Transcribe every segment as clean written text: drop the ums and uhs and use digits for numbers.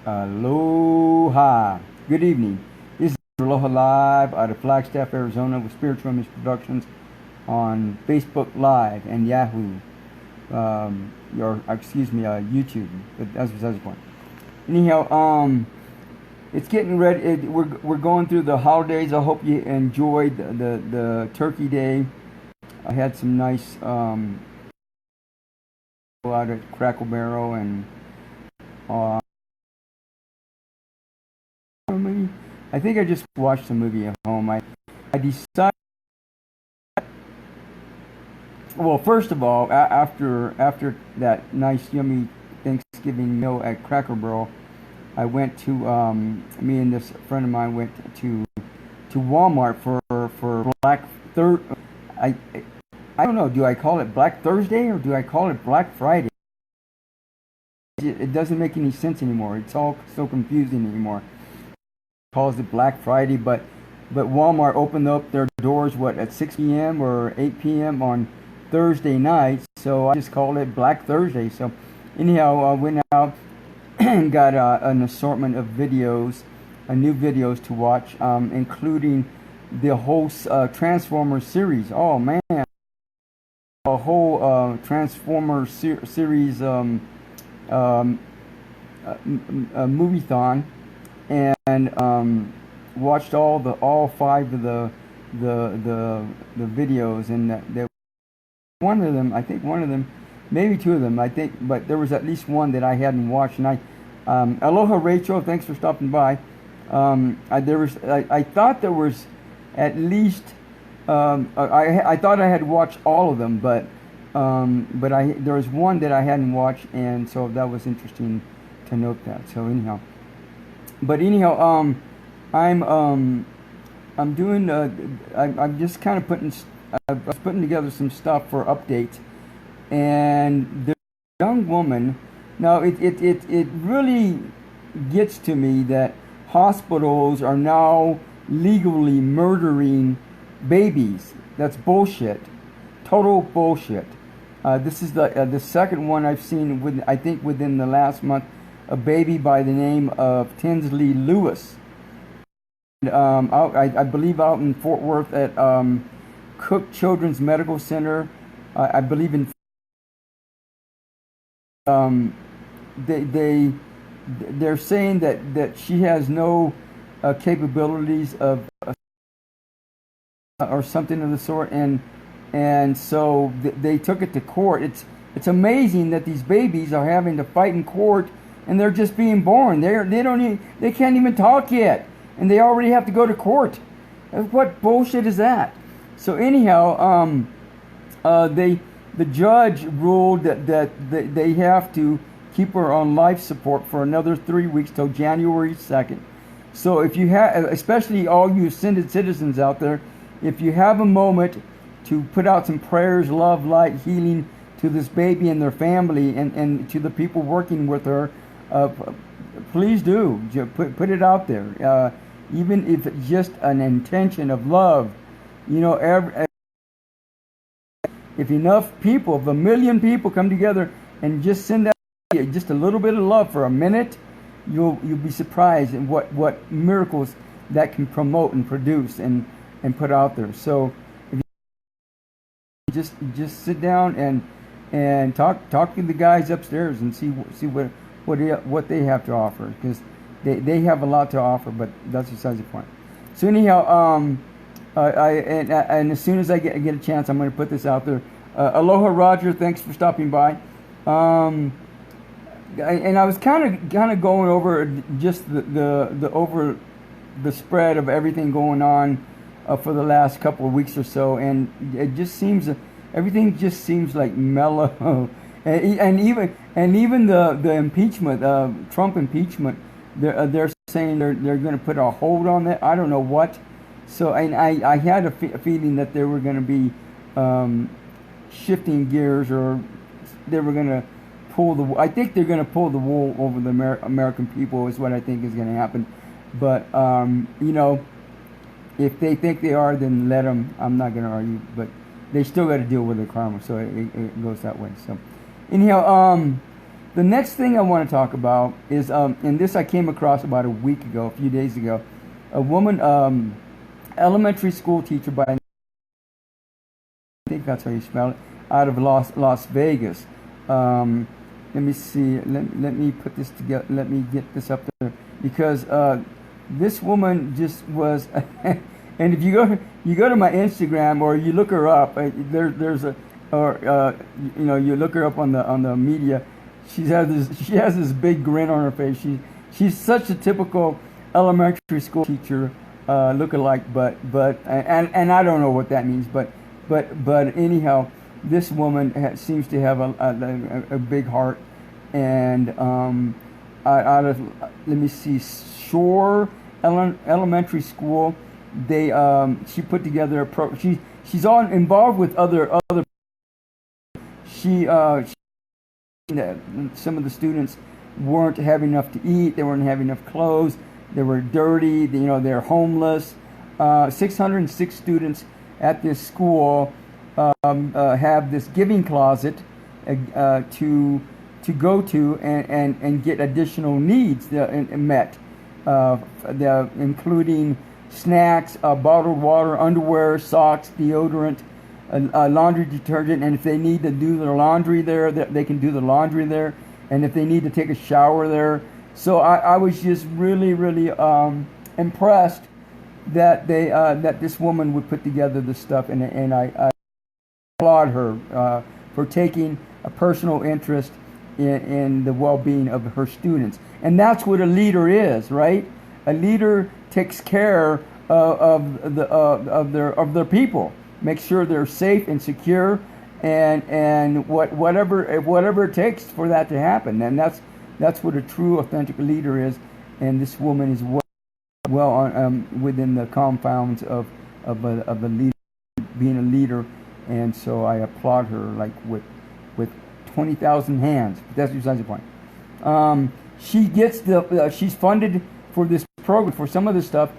Aloha. Good evening. This is Aloha Live out of Flagstaff, Arizona with Spiritual Image Productions on Facebook Live and Yahoo. YouTube. But that's besides the point. Anyhow, it's getting ready. We're going through the holidays. I hope you enjoyed the Turkey Day. I had some nice out at Crackle Barrel and I think I just watched the movie at home. I decided. Well, first of all, after that nice yummy Thanksgiving meal at Cracker Barrel, I went to me and this friend of mine went to Walmart for Black Thursday. I don't know. Do I call it Black Thursday or do I call it Black Friday? It doesn't make any sense anymore. It's all so confusing anymore. Calls it Black Friday, but Walmart opened up their doors at 6 p.m. or 8 p.m. on Thursday night, so I just called it Black Thursday. So anyhow, I went out and got an assortment of videos, new videos to watch, including the whole Transformers series. Oh man, a whole Transformers series movie-thon, and watched all 5 of the videos, and there one of them, maybe 2 of them, I think, but there was at least one that I hadn't watched. And Aloha Rachel, thanks for stopping by. I thought there was at least I thought I had watched all of them, but there was one that I hadn't watched, and so that was interesting to note that. So anyhow, I'm doing I'm just kind of I was putting together some stuff for updates, and the young woman. Now it really gets to me that hospitals are now legally murdering babies. That's bullshit, total bullshit. This is the second one I've seen within the last month. A baby by the name of Tinsley Lewis. And, I believe out in Fort Worth at Cook Children's Medical Center. I believe in they're saying that she has no capabilities of or something of the sort, and so they took it to court. It's amazing that these babies are having to fight in court, and they're just being born. They can't even talk yet, and they already have to go to court. What bullshit is that? So anyhow, the judge ruled that they have to keep her on life support for another 3 weeks till January 2nd. So if you have, especially all you ascended citizens out there, if you have a moment to put out some prayers, love, light, healing to this baby and their family, and to the people working with her, please do. Put it out there. Even if it's just an intention of love. You know, if enough people, if 1 million people come together and just send out just a little bit of love for a minute, you'll be surprised at what miracles that can promote and produce and put out there. So if you just sit down and talk to the guys upstairs and see what they have to offer, because they have a lot to offer, but that's besides the point. So anyhow, and as soon as I get a chance, I'm going to put this out there. Aloha Roger, thanks for stopping by. And I was kind of going over just the spread of everything going on for the last couple of weeks or so, and it just seems everything just seems like mellow, and even the impeachment, Trump impeachment, they're saying they're going to put a hold on that. I don't know what. So and I had a feeling that they were going to be shifting gears, or they were going to I think they're going to pull the wool over the American people is what I think is going to happen. But, you know, if they think they are, then let them. I'm not going to argue. But they still got to deal with the karma. So it goes that way. So anyhow, The next thing I want to talk about is, and this I came across about a few days ago, a woman, elementary school teacher I think that's how you spell it, out of Las Vegas. Let me see. Let me put this together. Let me get this up there because this woman just was. And if you go to my Instagram or you look her up, there's a, or you look her up on the media. She has this big grin on her face. She's such a typical elementary school teacher look-alike, but I don't know what that means, but anyhow, this woman seems to have a big heart, and out of, let me see, Shore Elementary School, she put together a she's all involved with other some of the students weren't having enough to eat, they weren't having enough clothes, they were dirty, they're homeless. 606 students at this school have this giving closet to go to and get additional needs met, including snacks, bottled water, underwear, socks, deodorant, laundry detergent, and if they need to do their laundry there, they can do the laundry there, and if they need to take a shower there. So I was just really, really impressed that that this woman would put together this stuff, and I applaud her for taking a personal interest in the well-being of her students. And that's what a leader is, right? A leader takes care of their people, make sure they're safe and secure, and whatever it takes for that to happen. And that's what a true, authentic leader is. And this woman is well on within the confines of a leader, being a leader. And so I applaud her like with 20,000 hands. But that's besides the point. She gets she's funded for this program, for some of this stuff,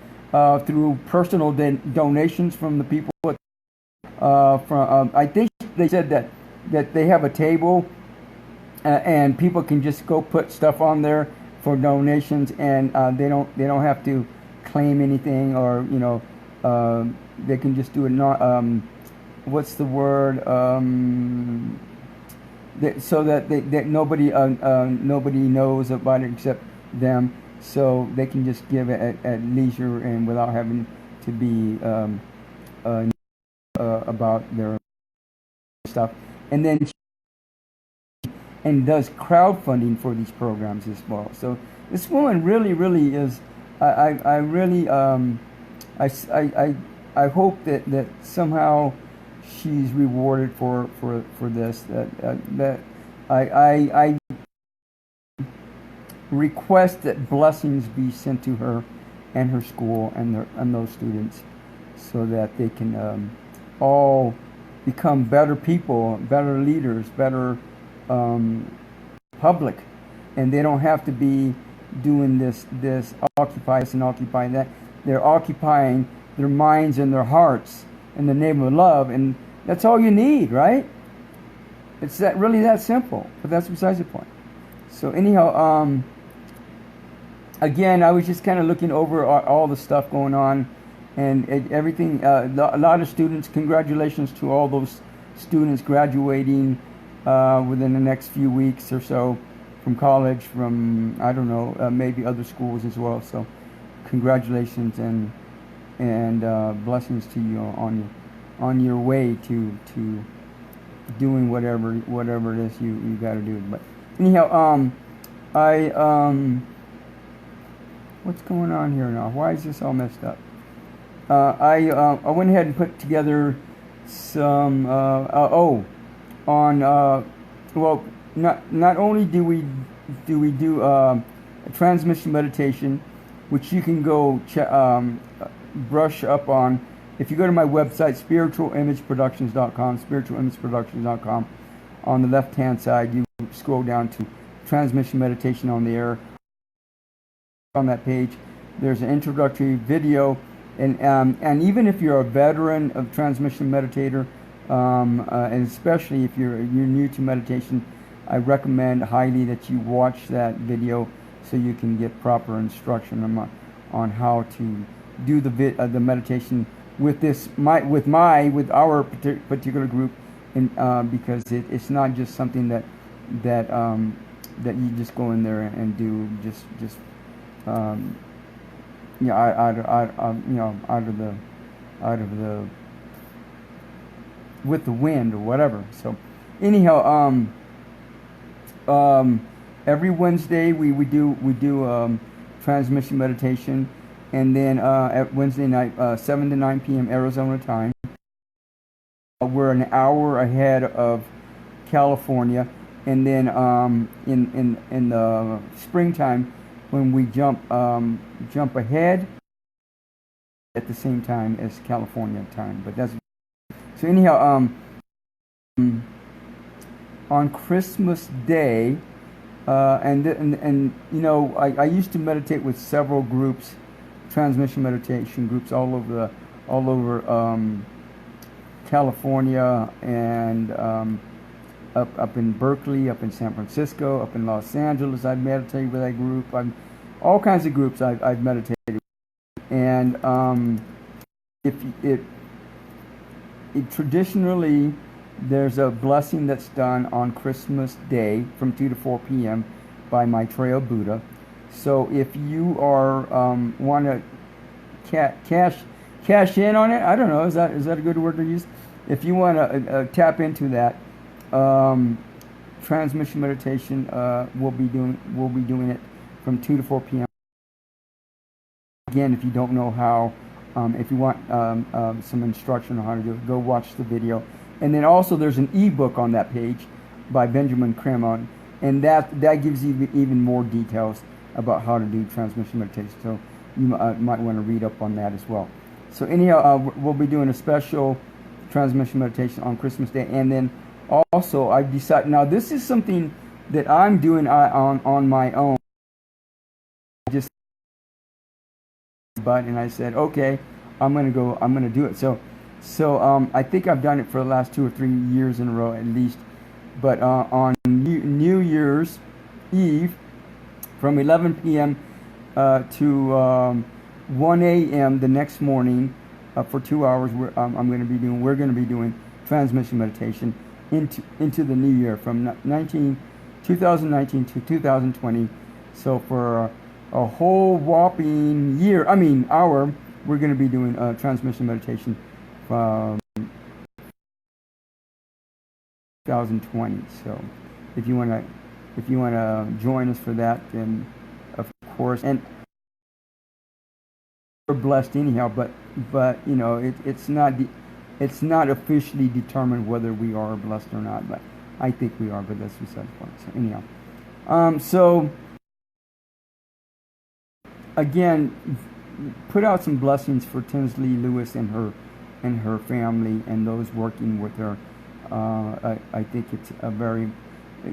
through personal donations from the people. I think they said that they have a table, and people can just go put stuff on there for donations, and they don't have to claim anything, or they can just do it. Not what's the word? So that nobody knows about it except them, so they can just give it at leisure and without having to be about their stuff. And then does crowdfunding for these programs as well. So this woman really is. I really I hope that somehow she's rewarded for this. That I request that blessings be sent to her and her school and those students, so that they can all become better people, better leaders, better public, and they don't have to be doing this occupy this and occupy that. They're occupying their minds and their hearts in the name of love, and that's all you need, right? It's really that simple. But that's besides the point. So anyhow, again, I was just kind of looking over all the stuff going on, and everything. A lot of students. Congratulations to all those students graduating within the next few weeks or so from college, from I don't know, maybe other schools as well. So congratulations and blessings to you on your way to doing whatever it is you got to do. But anyhow, what's going on here now? Why is this all messed up? I went ahead and put together some well, not only do we do a transmission meditation, which you can go brush up on. If you go to my website, spiritualimageproductions.com, on the left-hand side, you scroll down to transmission meditation on the air. On that page, there's an introductory video, and even if you're a veteran of transmission meditator, and especially if you're new to meditation, I recommend highly that you watch that video so you can get proper instruction on how to do the meditation with our particular group, and because it's not just something that you just go in there and do just out of the with the wind or whatever. So anyhow, every Wednesday we do transmission meditation, and then at Wednesday night 7 to 9 p.m. Arizona time. We're an hour ahead of California, and then in the springtime when we jump ahead at the same time as California time. But that's so anyhow. On Christmas Day, and you know, I used to meditate with several groups, transmission meditation groups all over California, and up in Berkeley, up in San Francisco, up in Los Angeles. I've meditated with that group. All kinds of groups I've meditated with. And traditionally, there's a blessing that's done on Christmas Day from 2 to 4 p.m. by Maitreya Buddha. So if you are want to cash in on it, I don't know, is that a good word to use? If you want to tap into that transmission meditation, we'll be doing it from 2 to 4 p.m. Again, if you don't know how, if you want some instruction on how to do it, go watch the video. And then also there's an ebook on that page by Benjamin Cremon, and that gives you even more details about how to do transmission meditation. So you might want to read up on that as well. So anyhow, we'll be doing a special transmission meditation on Christmas Day, and then also I've decided, now this is something that I'm doing on my own. And I said, okay, I'm gonna do it. So I think I've done it for the last 2 or 3 years in a row at least. But on New Year's Eve, from 11 p.m. To 1 a.m. the next morning, for 2 hours, we're going to be doing transmission meditation into the new year from 2019 to 2020. So for a whole whopping hour, we're going to be doing transmission meditation from 2020. So if you want to join us for that, then of course. And we're blessed anyhow, but you know, it's not officially determined whether we are blessed or not, but I think we are, but that's besides the point. So anyhow, so again, put out some blessings for Tinslee Lewis and her family and those working with her. I think it's a very,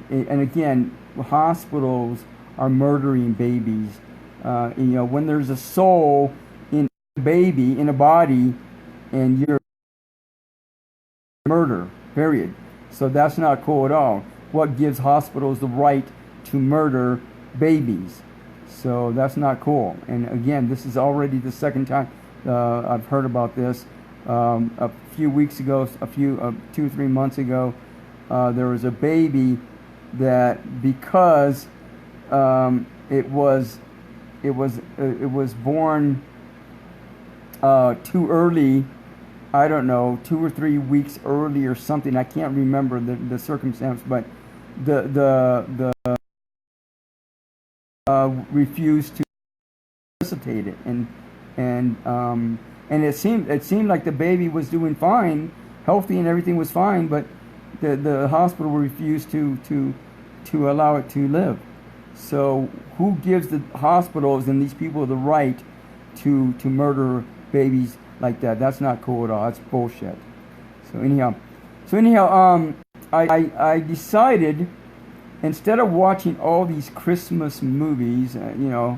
and again, hospitals are murdering babies. You know, when there's a soul in a baby, in a body, and you're murder, period. So that's not cool at all. What gives hospitals the right to murder babies? So that's not cool. And again, this is already the second time I've heard about this. A few weeks ago, 2 or 3 months ago, there was a baby that because it was born too early. I don't know, 2 or 3 weeks early or something. I can't remember the circumstance, but the refused to resuscitate it, and it seemed like the baby was doing fine, healthy, and everything was fine, but the hospital refused to allow it to live. So who gives the hospitals and these people the right to murder babies like that? That's not cool at all. That's bullshit. So anyhow, I decided, instead of watching all these Christmas movies, you know,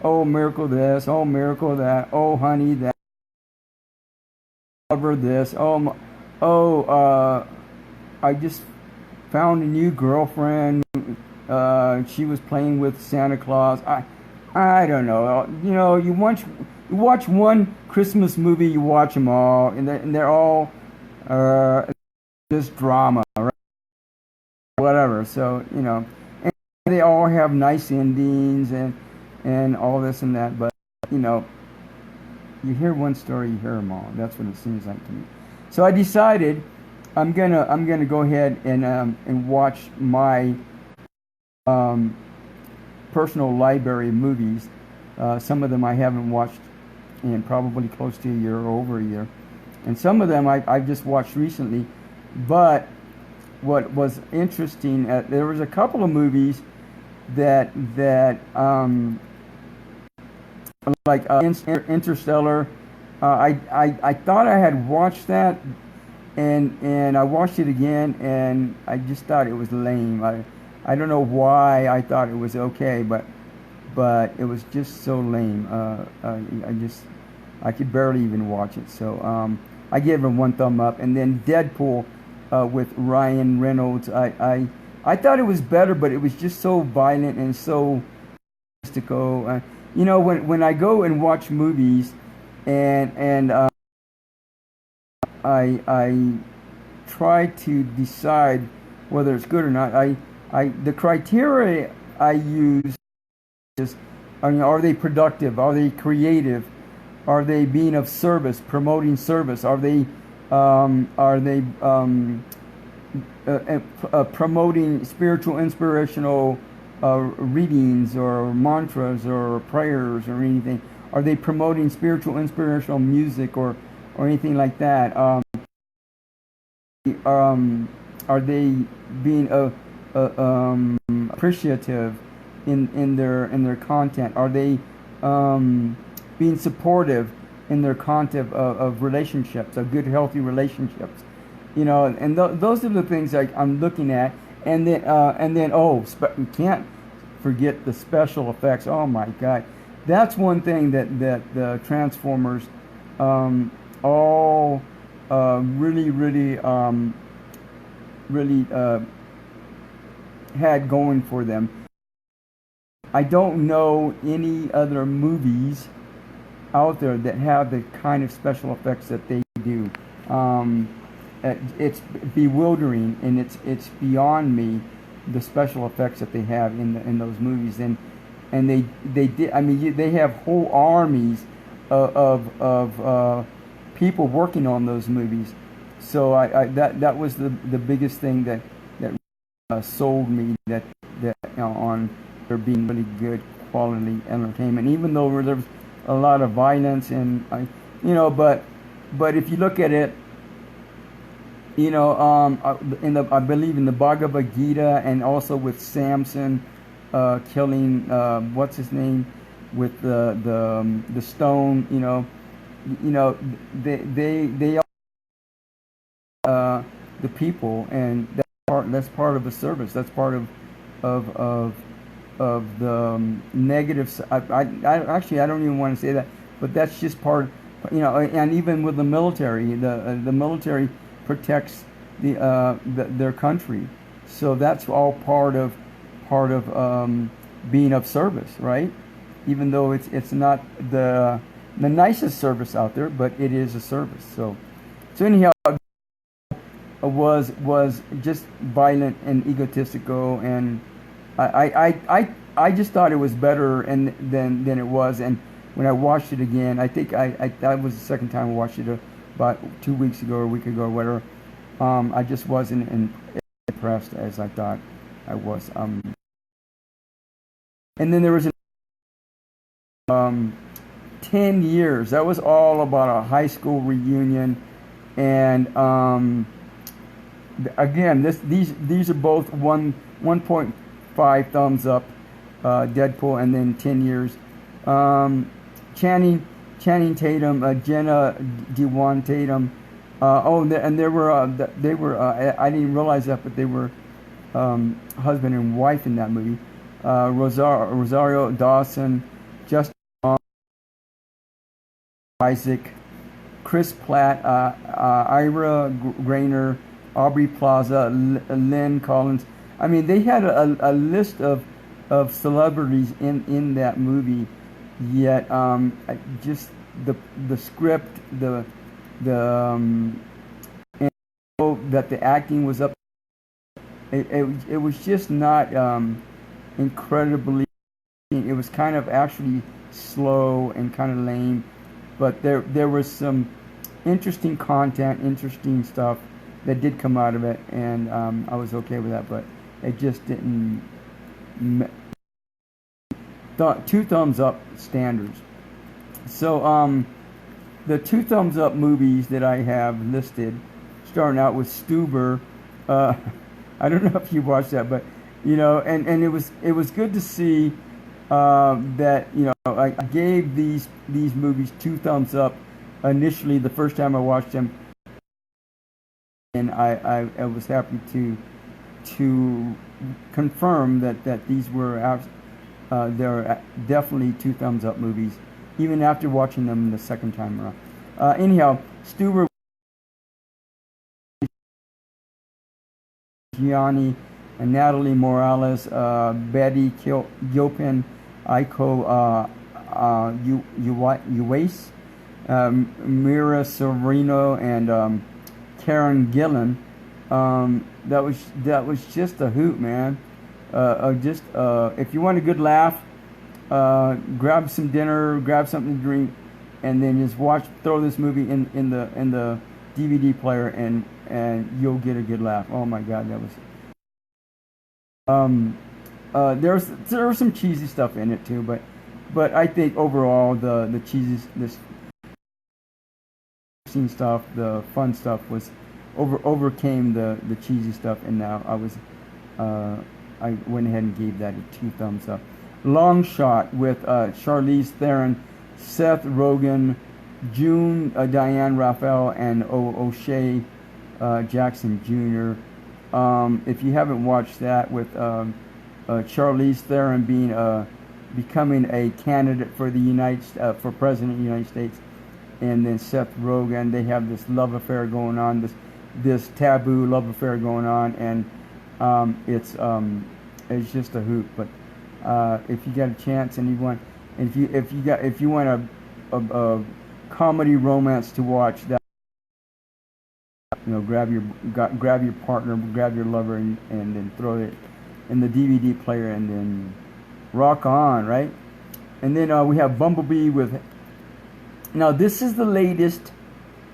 oh miracle this, oh miracle that, oh honey that, cover this, I just found a new girlfriend. She was playing with Santa Claus. I don't know. You know, you watch one Christmas movie, you watch them all, and they're all just drama, right? Whatever. So you know, and they all have nice endings and all this and that. But you know, you hear one story, you hear them all. That's what it seems like to me. So I decided I'm gonna go ahead and watch my personal library of movies. Some of them I haven't watched in probably close to a year or over a year, and some of them I just watched recently. But what was interesting, there was a couple of movies that like Interstellar. I thought I had watched that, and I watched it again, and I just thought it was lame. I don't know why I thought it was okay, but it was just so lame. I could barely even watch it. So I gave it one thumb up. And then Deadpool with Ryan Reynolds. I thought it was better, but it was just so violent and so mystical. You know, when I go and watch movies, and I try to decide whether it's good or not. The criteria I use is, are they productive? Are they creative? Are they being of service, promoting service? Are they promoting spiritual, inspirational readings or mantras or prayers or anything? Are they promoting spiritual, inspirational music or anything like that? Are they being appreciative in their content? Are they being supportive in their content of relationships, of good, healthy relationships? You know, and those are the things I'm looking at. And then we can't forget the special effects. Oh my God, that's one thing that the Transformers all really had going for them. I don't know any other movies out there that have the kind of special effects that they do. It's bewildering, and it's beyond me, the special effects that they have in those movies, and they did. I mean, they have whole armies of people working on those movies. So that was the biggest thing that sold me that on there being really good quality entertainment, even though there was a lot of violence and but if you look at it, I believe in the Bhagavad Gita, and also with Samson killing what's his name with the stone, they the people, and that's part of the service. That's part of the negative. I don't even want to say that, but that's just part. And even with the military, the military protects their country, so that's all part of being of service, right? Even though it's not the nicest service out there, but it is a service. So anyhow, was just violent and egotistical, and I just thought it was better than it was. And when I watched it again, I think that was the second time I watched it about 2 weeks ago or a week ago or whatever. I just wasn't impressed as I thought I was. And then there was 10 years. That was all about a high school reunion, and again, these are both 1.5 thumbs up, Deadpool, and then 10 years. Channing Tatum, Jenna Dewan Tatum. They were I didn't realize that, but they were husband and wife in that movie. Rosario Dawson, Justin Isaac, Chris Pratt, Ira Grainer, Aubrey Plaza, Lynn Collins. I mean, they had a list of celebrities in that movie. Yet, just the script, and that the acting was up. It was just not incredibly. It was kind of actually slow and kind of lame, but there was some interesting content, interesting stuff that did come out of it, and I was okay with that. But it just didn't. Two thumbs up standards. So the two thumbs up movies that I have listed, starting out with Stuber. I don't know if you watched that, but and it was good to see that I gave these movies two thumbs up initially the first time I watched them, and I was happy to confirm that these were they're definitely two thumbs up movies, even after watching them the second time around. Anyhow, Stuber, Gianni, and Natalie Morales, Betty Gilpin, Aiko Uwais, Mira Sorino, and Karen Gillan. That was just a hoot, man. If you want a good laugh, grab some dinner, grab something to drink, and then just throw this movie in the DVD player, and you'll get a good laugh. Oh my God, that was. There was some cheesy stuff in it too, but I think overall the cheesy stuff, the fun stuff was overcame the cheesy stuff, and now I went ahead and gave that a two thumbs up. Long Shot with Charlize Theron, Seth Rogen, June Diane Raphael, and O'Shea Jackson Jr. If you haven't watched that, with Charlize Theron becoming a candidate for for president of the United States, and then Seth Rogen, they have this love affair going on, this taboo love affair going on, and it's just a hoot. But if you got a chance and if you want a comedy romance to watch, that grab your partner, grab your lover, and then throw it in the DVD player, and then rock on, right? And then we have Bumblebee with. Now this is the latest.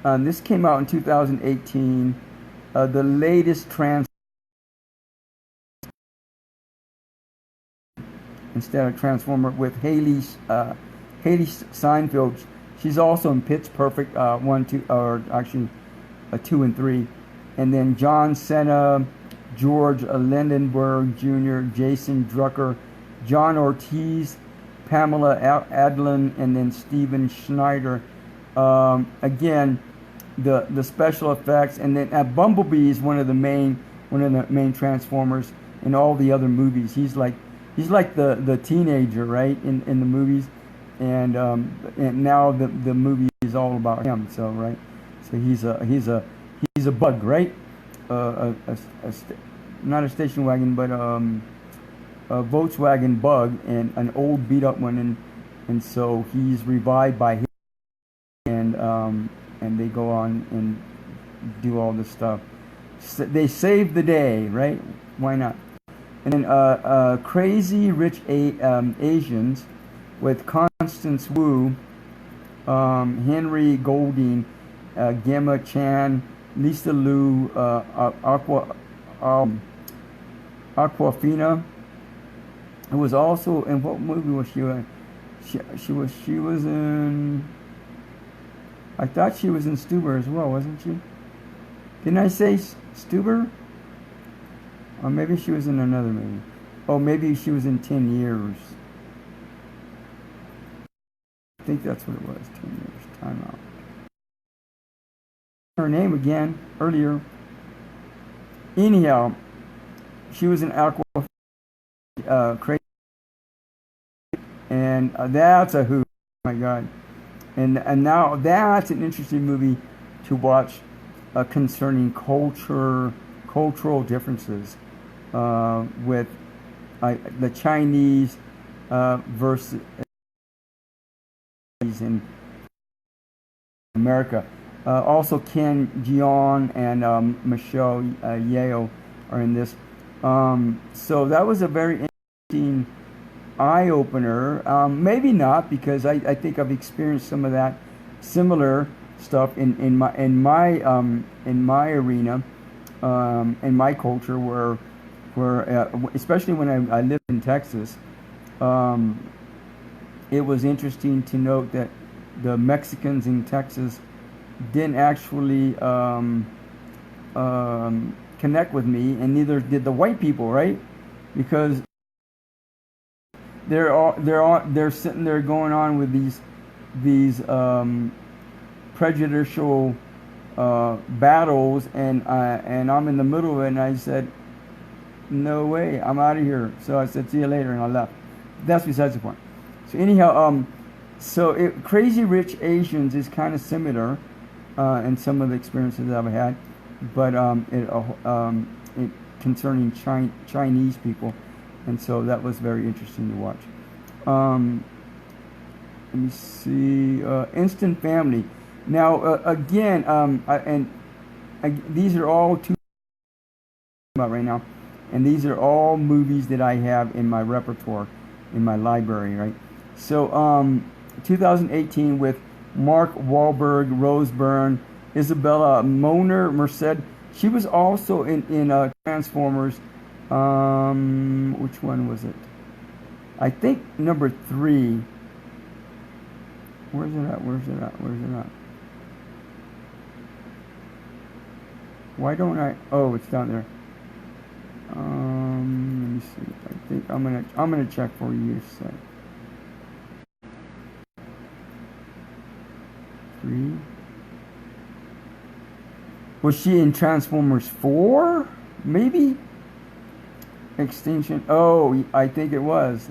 This came out in 2018. The latest instead of Transformer, with Haley Steinfeld. She's also in Pitch Perfect 1, 2, or actually 2 and 3. And then John Cena, George Lindenberg Jr., Jason Drucker, John Ortiz, Pamela Adlon, and then Steven Schneider. Again, the special effects, and then Bumblebee is one of the main Transformers in all the other movies. He's like the teenager, right, in the movies, and now the movie is all about him. So right, so he's a bug, right? Not a station wagon, but a Volkswagen Bug, and an old beat up one, and so he's revived by him, and they go on and do all this stuff. They save the day, right? Why not? And then Crazy Rich Asians with Constance Wu, Henry Golding, Gemma Chan, Lisa Liu, Aquafina, who was also in, what movie was she in? She was in. I thought she was in Stuber as well, wasn't she? Didn't I say Stuber? Or maybe she was in another movie. Oh, maybe she was in 10 Years. I think that's what it was. 10 Years. Time out. Her name again earlier. Anyhow, she was in Crazy, and that's a hoot. Oh my God. And now that's an interesting movie to watch. concerning cultural differences with the Chinese versus in America. Also, Ken Jeong and Michelle Yeoh are in this. So that was a very interesting eye opener. Maybe not, because I think I've experienced some of that similar stuff in my arena, in my culture, where especially when I lived in Texas. It was interesting to note that the Mexicans in Texas didn't actually connect with me, and neither did the white people, right? Because they're sitting there going on with these prejudicial battles, and I'm in the middle of it, and I said, no way, I'm out of here. So I said, see you later, and I left. That's besides the point. So anyhow, Crazy Rich Asians is kind of similar in some of the experiences that I've had, but it concerning Chinese people, and so that was very interesting to watch. Let me see, Instant Family. Now again, these are all two about right now, and these are all movies that I have in my repertoire, in my library, right? So 2018 with Mark Wahlberg, Rose Byrne, Isabella Moner, Merced. She was also in Transformers. Which one was it? I think number 3. Where's it at? Why don't I? Oh, it's down there. Let me see. I think I'm gonna check for you. So. 3. Was she in Transformers 4? Maybe? Extinction. Oh, I think it was.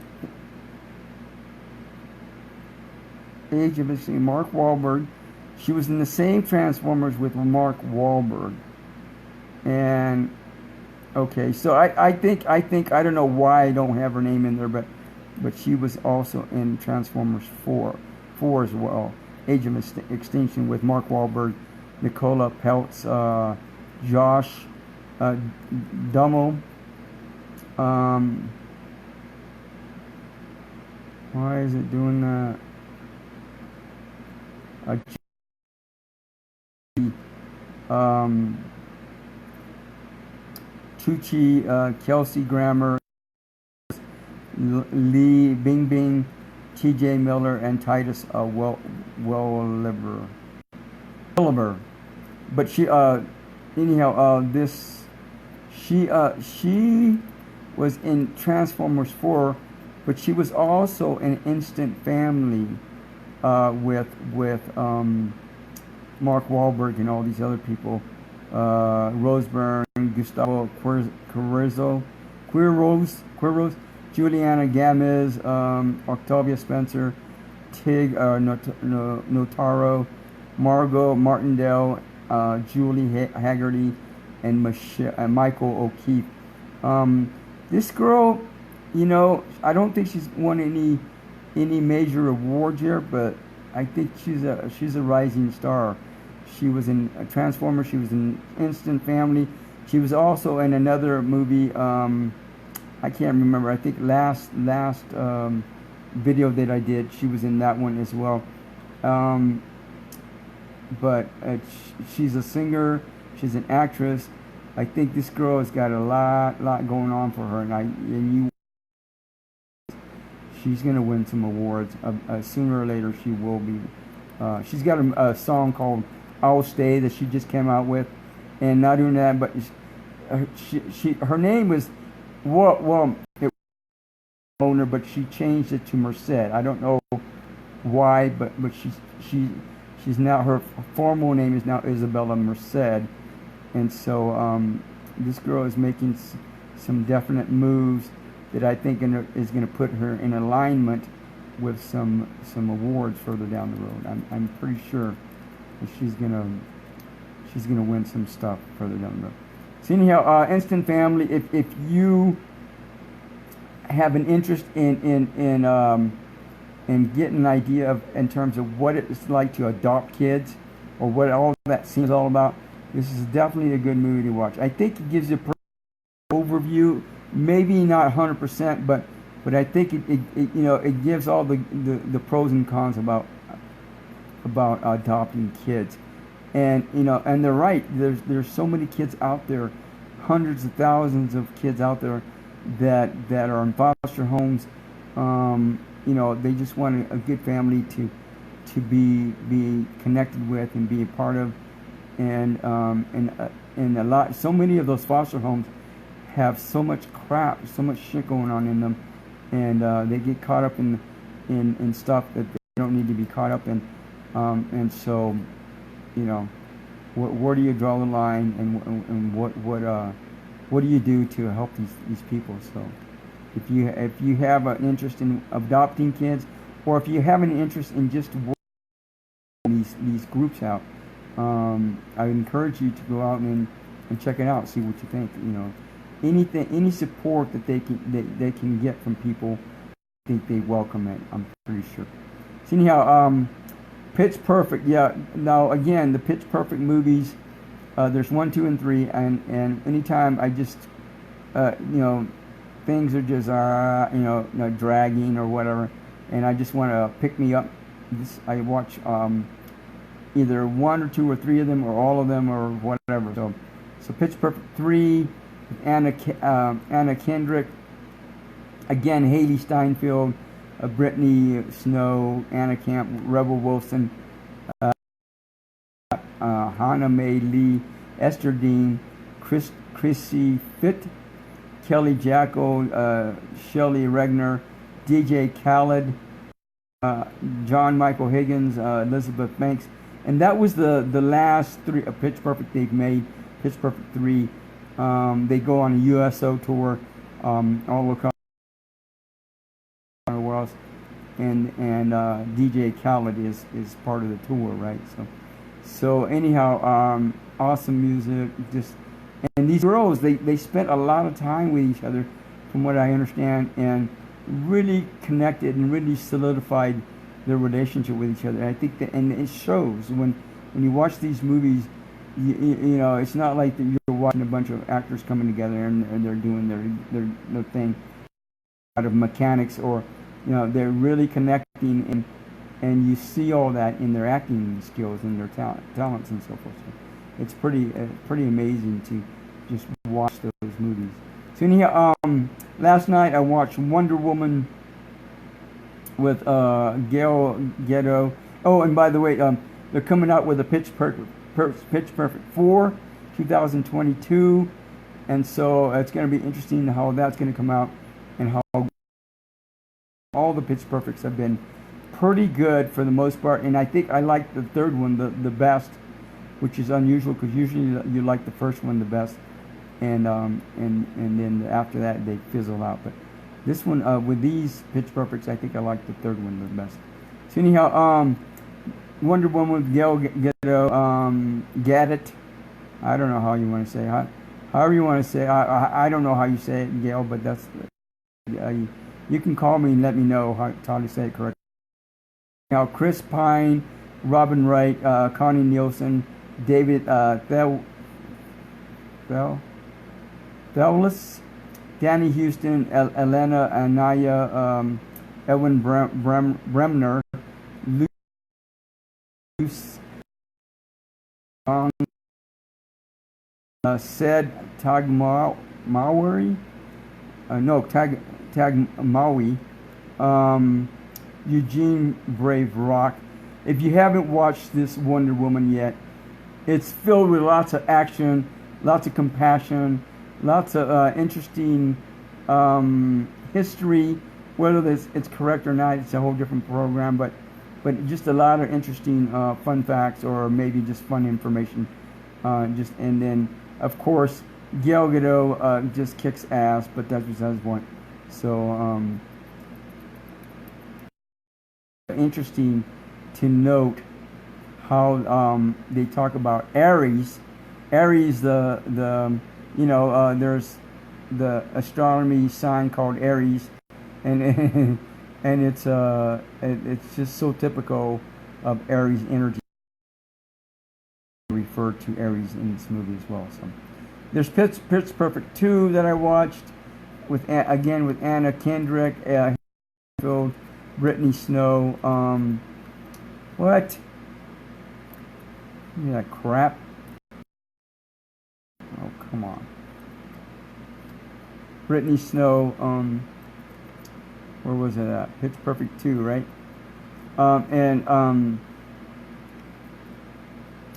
Age of Extinction. Mark Wahlberg. She was in the same Transformers with Mark Wahlberg. And okay, so I think I don't know why I don't have her name in there, but she was also in Transformers 4 as well. Age of Extinction with Mark Wahlberg, Nicola Peltz, Josh Duhamel. Why is it doing that? Tucci, Kelsey Grammer, Lee Bingbing, T.J. Miller, and Titus Welliver. But she, anyhow, she was in Transformers 4, but she was also in Instant Family with Mark Wahlberg and all these other people. Rose Byrne, Gustavo Quiroz, Juliana Gomez, Octavia Spencer, Tig Notaro, Margot Martindale, Julie Haggerty, and Michael O'Keefe. This girl, I don't think she's won any major awards here, but I think she's a rising star. She was in Transformers. She was in Instant Family. She was also in another movie. I can't remember. I think last video that I did, she was in that one as well. But she's a singer. She's an actress. I think this girl has got a lot going on for her, she's gonna win some awards. Sooner or later, she will be. She's got a song called "I'll Stay" that she just came out with, and not doing that, but her name was it was owner, but she changed it to Merced. I don't know why, but she's now, her formal name is now Isabella Merced, and so this girl is making some definite moves that I think is going to put her in alignment with some awards further down the road. I'm pretty sure that she's she's gonna win some stuff further down the road. So anyhow, Instant Family. If you have an interest in getting an idea of in terms of what it's like to adopt kids, or what all that seems all about, this is definitely a good movie to watch. I think it gives you a overview, maybe not 100%, but I think it gives all the pros and cons about adopting kids. And and they're right. There's so many kids out there, hundreds of thousands of kids out there that are in foster homes. They just want a good family to be connected with and be a part of. And so many of those foster homes have so much crap, so much shit going on in them, and they get caught up in stuff that they don't need to be caught up in. And so, where do you draw the line, and what do you do to help these people? So, if you have an interest in adopting kids, or if you have an interest in just working these groups out, I encourage you to go out and check it out, see what you think. Any support that they can get from people, I think they welcome it. I'm pretty sure. So anyhow, Pitch Perfect. Yeah. Now again, the Pitch Perfect movies. There's 1, 2, and 3, and anytime I just things are just dragging or whatever, and I just want to pick me up. I watch either 1 or 2 or 3 of them, or all of them, or whatever. So Pitch Perfect 3, Anna Kendrick, again Haley Steinfeld, Brittany Snow, Anna Camp, Rebel Wilson, Hannah Mae Lee, Esther Dean, Chrissy Fitt, Kelly Jacko, Shelley Regner, DJ Khaled, John Michael Higgins, Elizabeth Banks. And that was the last 3 Pitch Perfect they've made. Pitch Perfect 3. They go on a USO tour all across the world, and DJ Khaled is part of the tour, right? So anyhow, awesome music. And these girls, they spent a lot of time with each other, from what I understand, and really connected and really solidified their relationship with each other. And I think that, and it shows when you watch these movies. It's not like that you're watching a bunch of actors coming together and they're doing their thing out of mechanics, or they're really connecting, and you see all that in their acting skills and their talents and so forth. So it's pretty amazing to just watch those movies. So anyhow, last night I watched Wonder Woman with Gal Gadot. Oh, and by the way, they're coming out with a Pitch Perfect 4, 2022, and so it's going to be interesting how that's going to come out, and how all the Pitch Perfects have been pretty good for the most part. And I think I like the third one the best, which is unusual, because usually you like the first one the best, and then after that they fizzle out. But this one, with these Pitch Perfects, I think I like the third one the best. So anyhow, Wonder Woman with Gal Gadot. I don't know how you want to say it. However you want to say it. I don't know how you say it, Gail, but that's you can call me and let me know how to say it correctly. Now, Chris Pine, Robin Wright, Connie Nielsen, David Thewlis, Danny Houston, Elena Anaya, Edwin Bremner, said Tag Maui, Eugene Brave Rock. If you haven't watched this Wonder Woman yet, it's filled with lots of action, lots of compassion, lots of interesting history. Whether it's correct or not, it's a whole different program, but just a lot of interesting fun facts, or maybe just fun information. And then of course Gal Gadot just kicks ass, but that's besides the point. So interesting to note how they talk about Aries. Aries, there's the astronomy sign called Aries, and and it's just so typical of Aries energy. Referred to Aries in this movie as well. So there's Pitch Perfect 2 that I watched with Anna Kendrick, Brittany Snow. What? Give me that crap. Oh, come on. Brittany Snow, where was it at? Pitch Perfect 2, right?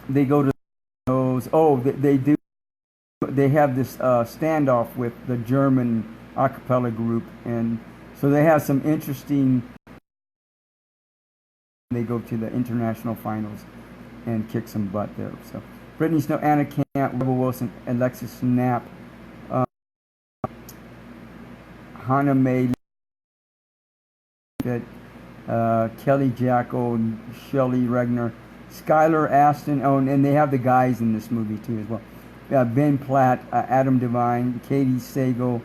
They go to those. Oh, they do. They have this standoff with the German a cappella group, and so they have some interesting. They go to the international finals and kick some butt there. So Brittany Snow, Anna Camp, Rebel Wilson, Alexis Knapp, Hannah Mae, Kelly Jackal, Shelley Regner, Skylar Aston. Oh, and they have the guys in this movie too as well. Ben Platt, Adam Devine, Katie Sagal,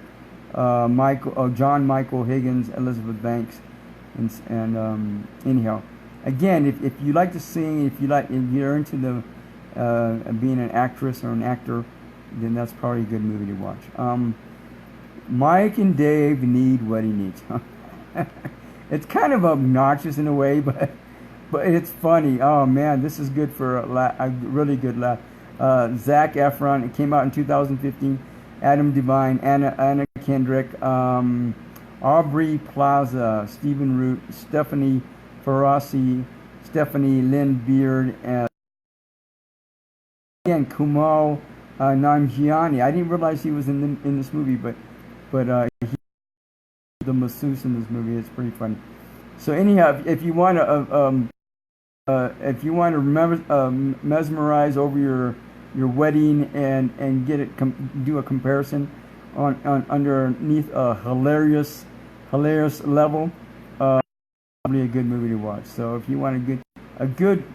John Michael Higgins, Elizabeth Banks, and anyhow, again, if you like to sing, if you're into the being an actress or an actor, then that's probably a good movie to watch. Mike and Dave need what he needs. It's kind of obnoxious in a way, but it's funny. Oh man, this is good for a really good laugh. Zac Efron. It came out in 2015. Adam Devine, Anna Kendrick, Aubrey Plaza, Stephen Root, Stephanie Ferrasi, Stephanie Lynn Beard, and Kumail Nanjiani. I didn't realize he was in this movie, but he's the masseuse in this movie. It's pretty funny. So anyhow, if you want to mesmerize over your wedding and get it do a comparison on underneath a hilarious level, probably a good movie to watch. So if you want a good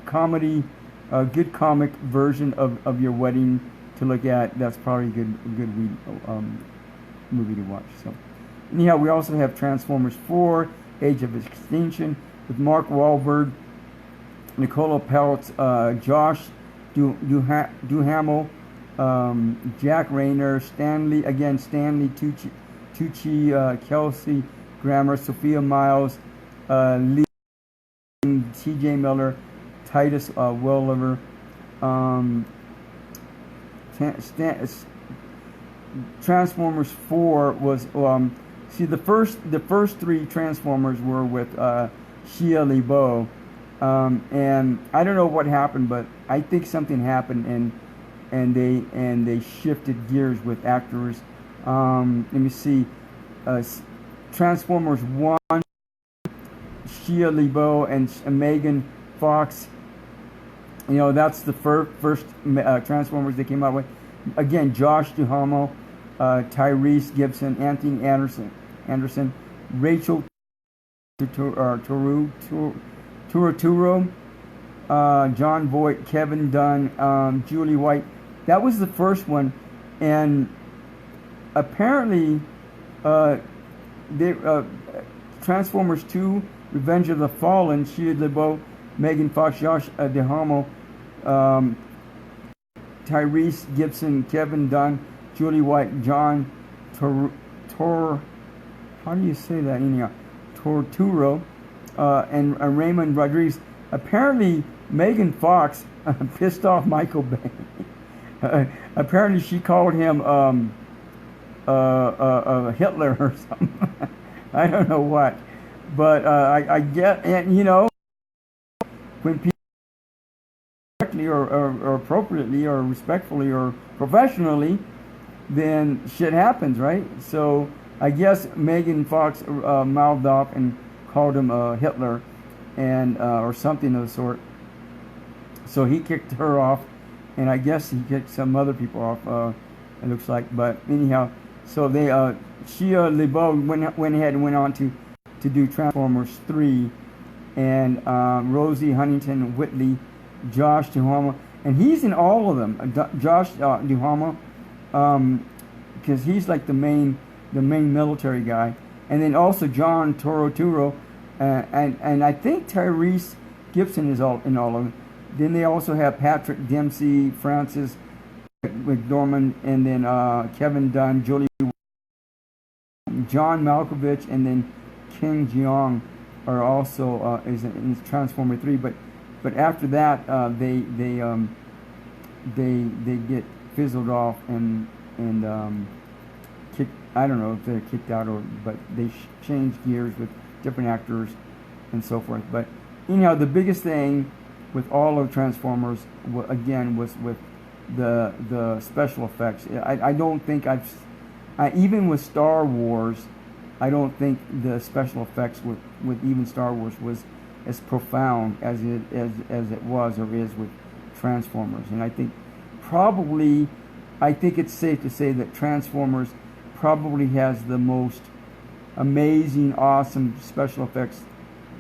comedy, a good comic version of your wedding to look at, that's probably a good movie to watch. So anyhow, we also have Transformers 4: Age of Extinction with Mark Wahlberg, Nicola Peltz, Josh Duhamel, Jack Rayner, Stanley Tucci, Kelsey Grammer, Sophia Miles, Lee, T.J. Miller, Titus Welliver, Transformers 4 was the first three Transformers were with Shia LaBeouf, and I don't know what happened, but I think something happened and they shifted gears with actors. Let me see, Transformers 1, Shia LaBeouf and Megan Fox. You know, that's the first Transformers they came out with. Again, Josh Duhamel, Tyrese Gibson, Anthony Anderson, Rachel Turturro, John Voight, Kevin Dunn, Julie White. That was the first one, and apparently, Transformers 2: Revenge of the Fallen, Shia LaBeouf, Megan Fox, Josh Duhamel, Tyrese Gibson, Kevin Dunn, Julie White, John how do you say that anyhow? Torturo, and Raymond Rodriguez. Apparently, Megan Fox pissed off Michael Bay. Apparently, she called him Hitler or something. I don't know what, but I get, and you know, when people correctly or appropriately or respectfully or professionally, then shit happens, right? So I guess Megan Fox mouthed off and called him Hitler, and or something of the sort. So he kicked her off, and I guess he kicked some other people off. It looks like, but anyhow, so they Shia LaBeouf went ahead and went on to do Transformers 3, and Rosie Huntington Whiteley Josh Duhamel, and he's in all of them. Josh Duhamel, because he's like the main military guy, and then also John Turturro, and I think Tyrese Gibson is in all of them. Then they also have Patrick Dempsey, Francis McDormand, and then Kevin Dunn, Julie, John Malkovich, and then King Jeong are also is in Transformer 3. But after that, they get fizzled off and kicked. I don't know if they're kicked out but they changed gears with different actors and so forth. But anyhow, the biggest thing with all of Transformers again was with the special effects. I don't think even with Star Wars, I don't think the special effects with even Star Wars was as profound as it was or is with Transformers. And I think it's safe to say that Transformers probably has the most amazing, awesome special effects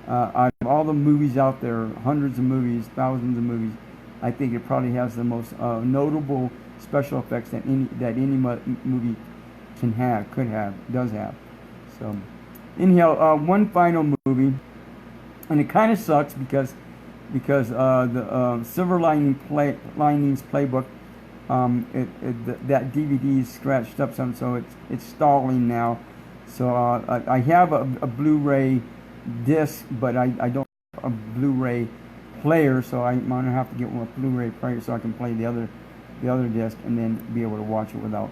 out of all the movies out there, hundreds of movies, thousands of movies. I think it probably has the most notable special effects that any movie does have. So, anyhow, one final movie, and it kind of sucks because the Silver Linings Playbook, that DVD is scratched up some, so it's stalling now. So I have a Blu-ray disc, but I don't have a Blu-ray player, so I'm gonna have to get one Blu-ray player so I can play the other disc and then be able to watch it without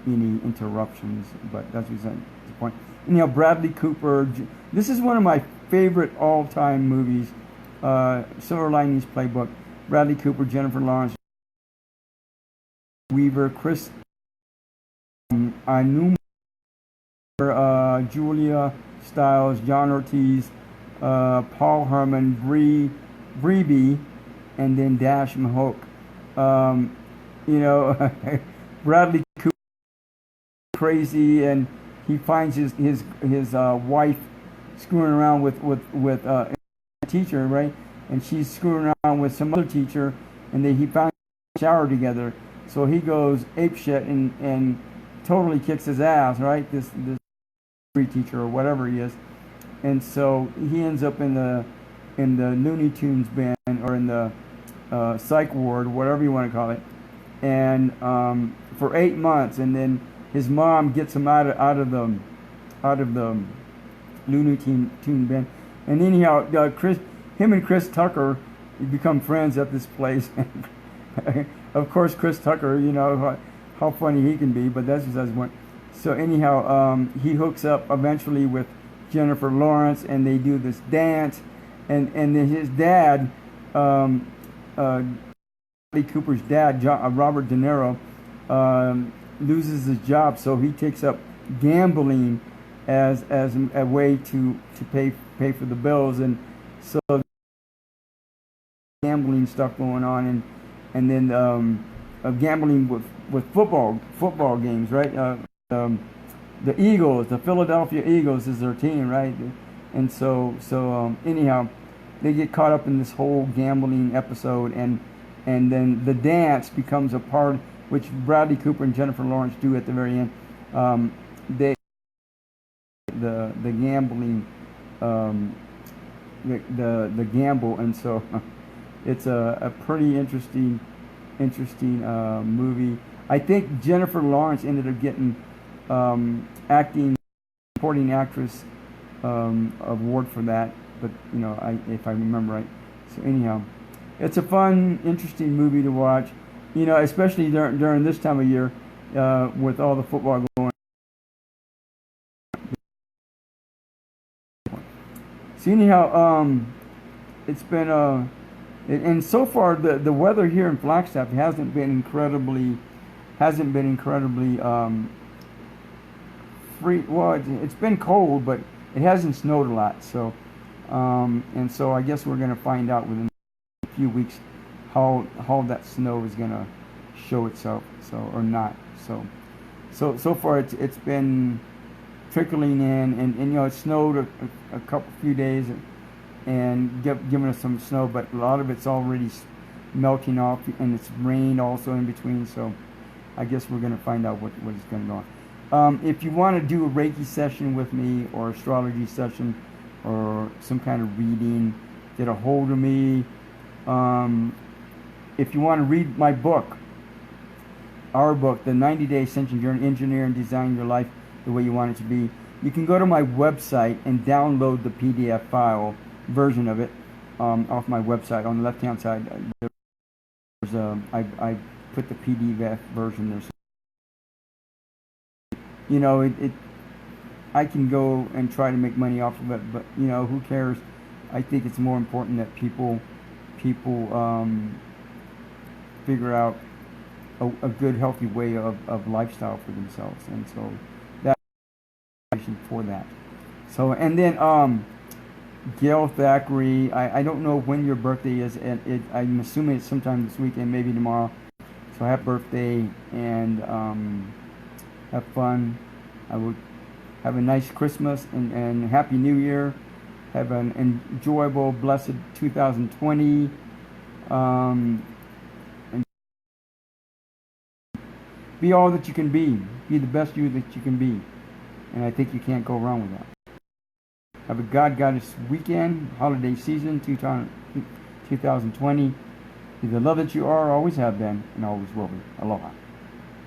any interruptions. But that's beside the point. Anyhow, Bradley Cooper. This is one of my favorite all-time movies. Silver Linings Playbook. Bradley Cooper, Jennifer Lawrence, Weaver, Chris Newman, Julia Stiles, John Ortiz, Paul Herman, Bree, and then Dash Mahok. Bradley Cooper crazy, and he finds his wife screwing around with a teacher, right? And she's screwing around with some other teacher, and he found a shower together. So he goes apeshit and totally kicks his ass, right? This teacher or whatever he is, and so he ends up in the Looney Tunes band or in the psych ward, whatever you want to call it, and for 8 months, and then his mom gets him out of the Looney Tune band, and anyhow, him and Chris Tucker become friends at this place. Of course, Chris Tucker, how funny he can be, but that's just as one. So anyhow, he hooks up eventually with Jennifer Lawrence, and they do this dance, and then his dad, Bradley Cooper's dad, Robert De Niro, loses his job, so he takes up gambling as a way to pay for the bills, and so gambling stuff going on, and then gambling with football games, right? The Eagles, the Philadelphia Eagles is their team, right? And so anyhow, they get caught up in this whole gambling episode, and then the dance becomes a part, which Bradley Cooper and Jennifer Lawrence do at the very end. The gambling, the gamble, and so it's a pretty interesting movie. I think Jennifer Lawrence ended up getting acting supporting actress award for that, but if I remember right. So anyhow, it's a fun, interesting movie to watch, especially during this time of year with all the football going. So anyhow, it's been and so far the weather here in Flagstaff hasn't been incredibly free. Well, it's been cold, but it hasn't snowed a lot. So, and so I guess we're going to find out within a few weeks how that snow is going to show itself. So or not. So far it's been trickling in, and it snowed a few days, and giving us some snow, but a lot of it's already melting off, and it's rain also in between. So I guess we're going to find out what is going to go on. If you want to do a Reiki session with me, or astrology session, or some kind of reading, get a hold of me. If you want to read my book, our book, The 90-Day Ascension Journey, Engineer and Design Your Life the Way You Want It to Be, you can go to my website and download the PDF file version of it off my website. On the left-hand side, there's I put the PDF version there. You know, I can go and try to make money off of it, but you know, who cares? I think it's more important that people figure out a good, healthy way of lifestyle for themselves, and so that's for that. So, and then Gail Thackeray, I don't know when your birthday is, and I'm assuming it's sometime this weekend, maybe tomorrow. So happy birthday, and have fun. I would have a nice Christmas and Happy New Year. Have an enjoyable, blessed 2020. And be all that you can be. Be the best you that you can be. And I think you can't go wrong with that. Have a God-Goddess weekend, holiday season, 2020. Be the love that you are, always have been, and always will be. Aloha.